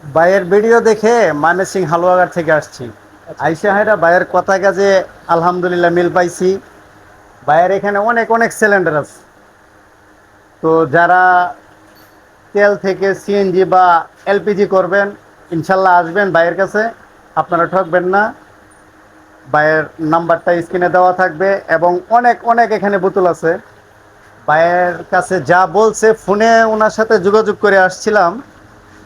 ভাইয়ের ভিডিও দেখে ময়মনসিংহ হালুয়াঘাট থেকে আসছি। আচ্ছা, আইসা হায়রা ভাইয়ের কথা কাজে আলহামদুলিল্লাহ মিল পাইছি। ভাইয়ের এখানে অনেক অনেক সিলিন্ডার আছে। তো যারা তেল থেকে সিএনজি বা এলপিজি করবেন, ইনশাল্লাহ আসবেন ভাইয়ের কাছে, আপনারা ঠকবেন না। ভাইয়ের নাম্বারটা স্ক্রিনে দেওয়া থাকবে এবং অনেক অনেক এখানে বোতল আছে। ভাইয়ের কাছে যা বলছে ফোনে ওনার সাথে যোগাযোগ করে আসছিলাম,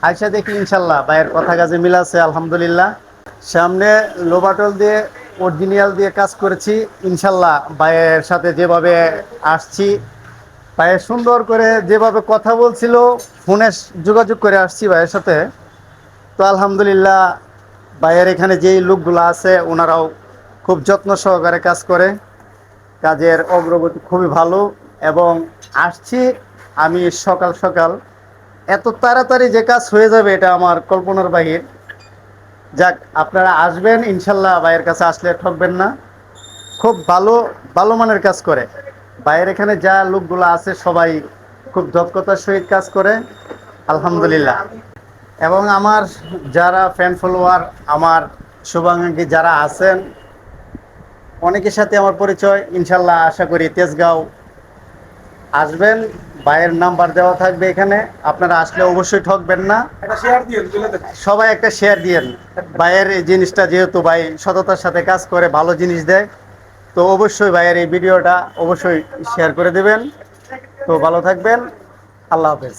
আয়সা দেখি ইনশাল্লাহ ভাইয়ের কথা কাজে মিল আছে আলহামদুলিল্লাহ। সামনে লোবাটল দিয়ে অরিজিনাল দিয়ে কাজ করেছি ইনশাল্লাহ। ভাইয়ের সাথে যেভাবে আসছি, ভাইয়ের সুন্দর করে যেভাবে কথা বলছিল, ফোনে যোগাযোগ করে আসছি ভাইয়ের সাথে, তো আলহামদুলিল্লাহ ভাইয়ের এখানে যেই লোকগুলো আছে ওনারাও খুব যত্ন সহকারে কাজ করে। কাজের অগ্রগতি খুবই ভালো। এবং আসছি আমি সকাল সকাল, এত তাড়াতাড়ি যে কাজ হয়ে যাবে এটা আমার কল্পনার বাহির। যাক, আপনারা আসবেন ইনশাল্লাহ, ভাইয়ের কাছে আসলে ঠকবেন না। খুব ভালো ভালো মানের কাজ করে ভাইয়ের এখানে। যা লোকগুলো আছে সবাই খুব দক্ষতার সহিত কাজ করে আলহামদুলিল্লাহ। এবং আমার যারা ফ্যান ফলোয়ার, আমার শুভাকাঙ্ক্ষী যারা আছেন, অনেকের সাথে আমার পরিচয়। ইনশাল্লাহ আশা করি তেজগাঁও আসবেন। ভাইয়ের নাম্বার দেওয়া থাকবে এখানে, আপনারা আসলে অবশ্যই ঠকবেন না। একটা শেয়ার দিয়ে তুলে দেন। সবাই একটা শেয়ার দিয়েন। ভাইয়ের এই জিনিসটা, যেহেতু ভাই সততার সাথে কাজ করে, ভালো জিনিস দেয়, তো অবশ্যই ভাইয়ের এই ভিডিওটা অবশ্যই শেয়ার করে দেবেন। তো ভালো থাকবেন, আল্লাহ হাফেজ।